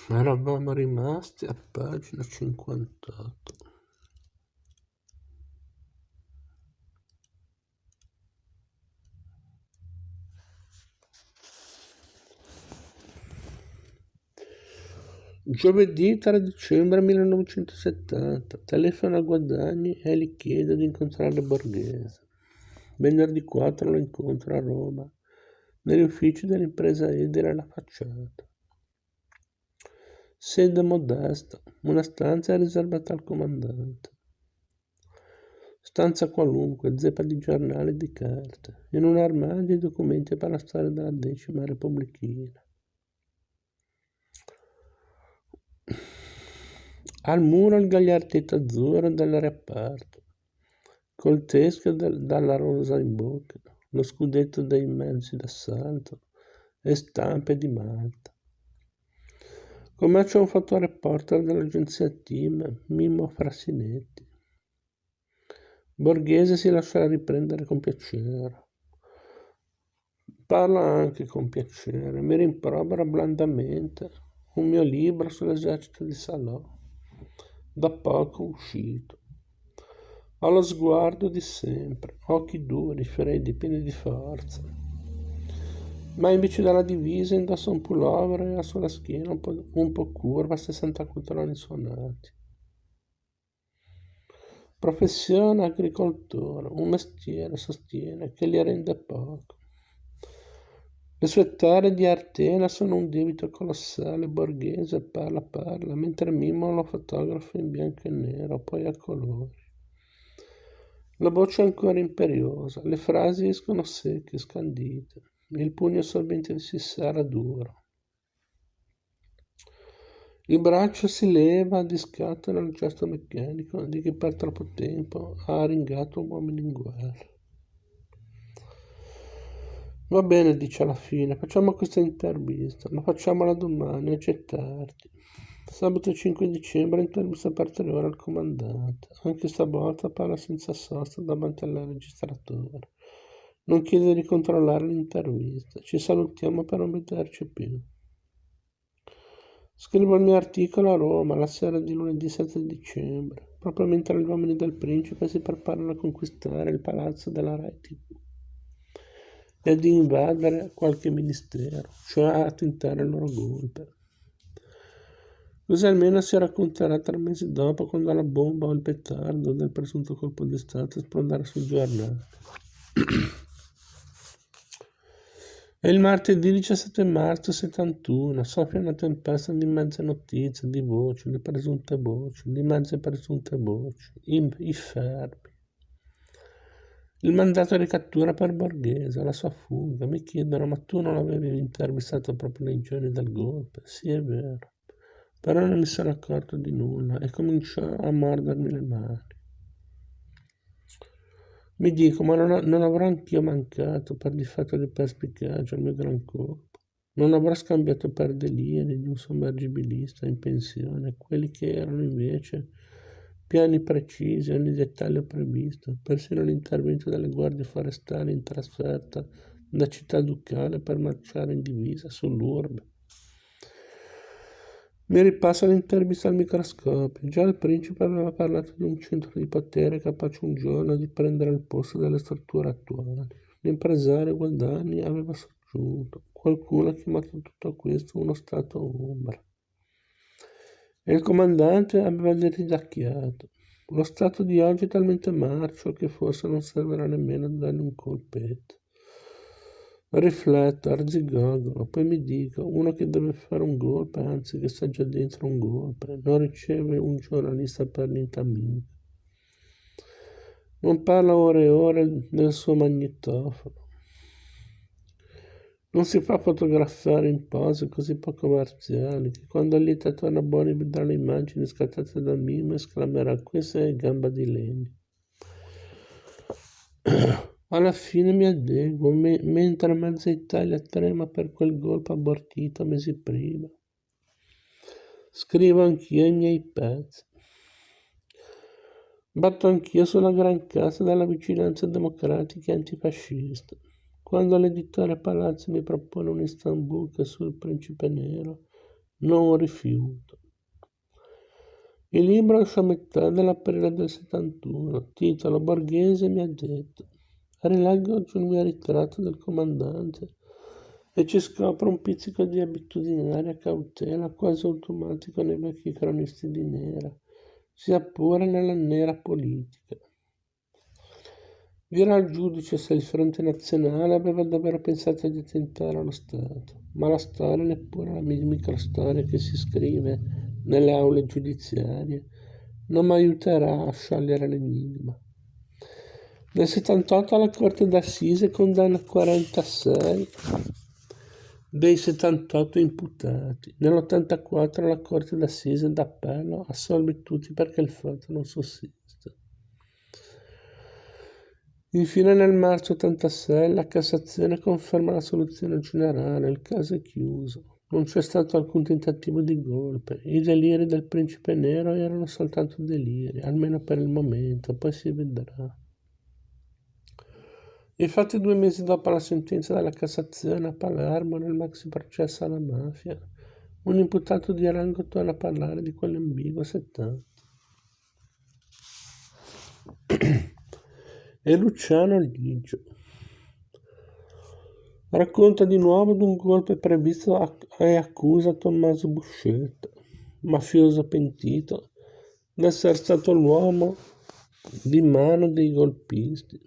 Eravamo rimasti a pagina 58. Giovedì 3 dicembre 1970. Telefono a Guadagni e gli chiede di incontrare Borghese. Venerdì 4 lo incontro a Roma, negli uffici dell'impresa edile alla facciata. Sede modesta, una stanza è riservata al comandante. Stanza qualunque, zeppa di giornali e di carte, in un armadio i documenti per la storia della 10ª Repubblichina. Al muro il gagliardetto azzurro del reparto, col teschio dalla rosa in bocca, lo scudetto dei mezzi d'assalto e stampe di Malta. Come c'è un fotoreporter dell'agenzia Team, Mimmo Frassinetti. Borghese si lascia riprendere con piacere. Parla anche con piacere, mi rimprovera blandamente un mio libro sull'esercito di Salò, da poco uscito. Ho lo sguardo di sempre, occhi duri, freddi, pieni di forza. Ma invece dalla divisa indossa un pullover e ha sulla schiena un po' curva 60 coltelloni suonati. Professione agricoltore, un mestiere, sostiene, che gli rende poco. Le sue terre di Artena sono un debito colossale. Borghese parla, mentre Mimmo lo fotografa in bianco e nero, poi a colori. La voce è ancora imperiosa, le frasi escono secche, scandite, il pugno assorbente si serra duro. Il braccio si leva di scatto nel gesto meccanico di chi per troppo tempo ha arringato uomini in guerra. Va bene, dice alla fine, facciamo questa intervista, ma facciamola domani, oggi è tardi. Sabato 5 dicembre, intervista per 3 ore al comandante. Anche stavolta parla senza sosta davanti al registratore. Non chiede di controllare l'intervista. Ci salutiamo per non vederci più. Scrivo il mio articolo a Roma la sera di lunedì 7 dicembre, proprio mentre gli uomini del principe si preparano a conquistare il palazzo della Rai TV e di invadere qualche ministero, cioè a tentare il loro golpe. Così almeno si racconterà 3 mesi dopo, quando la bomba o il petardo del presunto colpo di Stato esploderà sul giornale. È il martedì 17 marzo 71, soffia una tempesta di mezze notizie, di voci, di presunte voci, di mezze presunte voci, i fermi. Il mandato di cattura per Borghese, la sua fuga. Mi chiedono, ma tu non l'avevi intervistato proprio nei giorni del golpe? Sì, è vero. Però non mi sono accorto di nulla e cominciò a mordermi le mani. Mi dico, ma non avrò anch'io mancato per difetto di perspicacia al mio gran colpo? Non avrò scambiato per deliri di un sommergibilista in pensione quelli che erano invece piani precisi, ogni dettaglio previsto, persino l'intervento delle guardie forestali in trasferta da città ducale per marciare in divisa sull'urbe. Mi ripassa l'intervista al microscopio. Già il principe aveva parlato di un centro di potere capace un giorno di prendere il posto delle strutture attuali. L'impresario Guadagni aveva soggiunto. Qualcuno ha chiamato tutto questo uno stato ombra. E il comandante aveva deridacchiato. Lo stato di oggi è talmente marcio che forse non servirà nemmeno a dargli un colpetto. Rifletto, arzigogolo, poi mi dico, uno che deve fare un golpe, anzi che sta già dentro un golpe, non riceve un giornalista per niente amico. Non parla ore e ore del suo magnetofono. Non si fa fotografare in pose così poco marziali che quando Lita torna buoni vedrà le immagini scattate da Mimo e esclamerà questa è gamba di legno. Alla fine mi adeguo, mentre mezza Italia trema per quel golpe abortito mesi prima. Scrivo anch'io i miei pezzi. Batto anch'io sulla gran cassa della vicinanza democratica e antifascista. Quando l'editore Palazzi mi propone un Istanbul sul Principe Nero, non un rifiuto. Il libro esce a metà dell'aprile del 71, titolo Borghese mi ha detto. Rileggo oggi il mio ritratto del comandante e ci scopro un pizzico di abitudinaria cautela quasi automatico nei vecchi cronisti di nera, sia pure nella nera politica. Dirà il giudice se il Fronte Nazionale aveva davvero pensato di tentare lo Stato, ma la storia, neppure la microstoria che si scrive nelle aule giudiziarie, non mi aiuterà a sciogliere l'enigma. Nel 78 la Corte d'Assise condanna 46 dei 78 imputati. Nell'84 la Corte d'Assise d'appello assolve tutti perché il fatto non sussiste. Infine nel marzo 86 la Cassazione conferma la soluzione generale, il caso è chiuso. Non c'è stato alcun tentativo di golpe, i deliri del principe nero erano soltanto deliri, almeno per il momento, poi si vedrà. Infatti 2 mesi dopo la sentenza della Cassazione a Palermo nel maxi processo alla mafia, un imputato di rango torna a parlare di quell'ambiguo 70. E Luciano Ligio racconta di nuovo di un golpe previsto e accusa Tommaso Buscetta, mafioso pentito, di essere stato l'uomo di mano dei golpisti,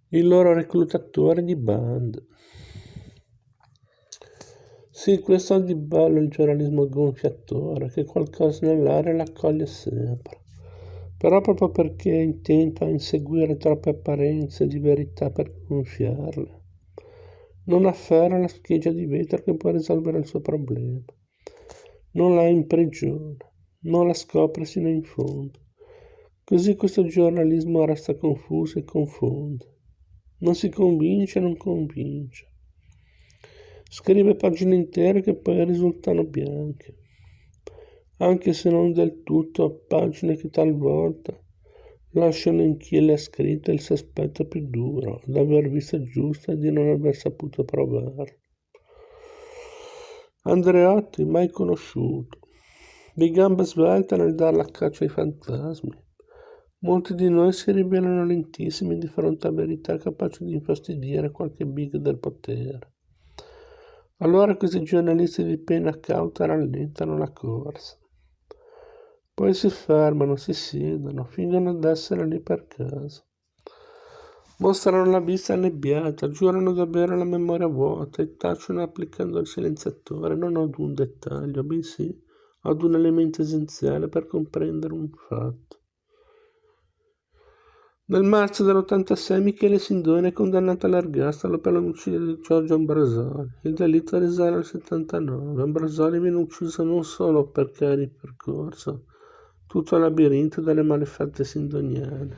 il loro reclutatore di bande. Sì, questo è di bello il giornalismo gonfiatore, che qualcosa nell'aria l'accoglie sempre. Però proprio perché è intento a inseguire troppe apparenze di verità per gonfiarle, non afferra la scheggia di vetro che può risolvere il suo problema. Non la imprigiona, non la scopre sino in fondo. Così questo giornalismo resta confuso e confonde. Non si convince e non convince. Scrive pagine intere che poi risultano bianche, anche se non del tutto, pagine che talvolta lasciano in chi le ha scritte il sospetto più duro d'aver visto giusto e di non aver saputo provare. Andreotti, mai conosciuto, di gambe svelte nel dar la caccia ai fantasmi. Molti di noi si rivelano lentissimi di fronte a verità capaci di infastidire qualche big del potere. Allora questi giornalisti di penna cauta rallentano la corsa. Poi si fermano, si siedono, fingono d'essere lì per caso. Mostrano la vista annebbiata, giurano di avere la memoria vuota e tacciono applicando il silenziatore non ad un dettaglio, bensì ad un elemento essenziale per comprendere un fatto. Nel marzo dell'86 Michele Sindone è condannato all'ergastolo per l'omicidio di Giorgio Ambrosoli. Il delitto risale al 79. Ambrosoli viene ucciso non solo perché ha ripercorso tutto il labirinto delle malefatte sindoniane,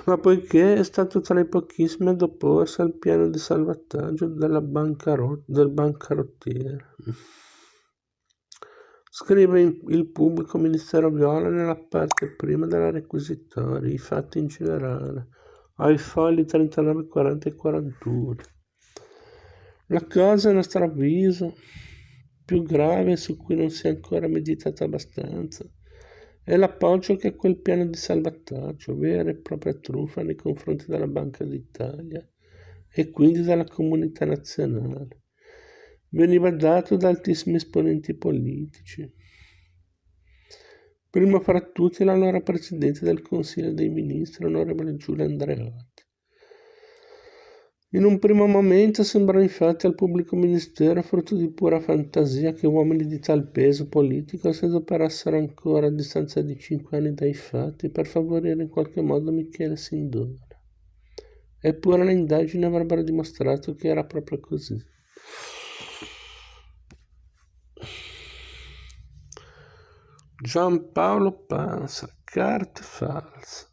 ma poiché è stato tra i pochissimi ad opporsi al piano di salvataggio del bancarottiere. Scrive il pubblico ministero Viola nella parte prima della requisitoria, i fatti in generale, ai fogli 39, 40 e 41. La cosa, a nostro avviso, più grave, su cui non si è ancora meditato abbastanza, è l'appoggio che a quel piano di salvataggio, vera e propria truffa nei confronti della Banca d'Italia e quindi della comunità nazionale, veniva dato da altissimi esponenti politici. Primo fra tutti l'allora Presidente del Consiglio dei Ministri, onorevole Giulio Andreotti. In un primo momento sembrò infatti al pubblico ministero frutto di pura fantasia che uomini di tal peso politico si adoperassero ancora a distanza di 5 anni dai fatti per favorire in qualche modo Michele Sindone. Eppure le indagini avrebbero dimostrato che era proprio così. Giampaolo Pansa, carte false.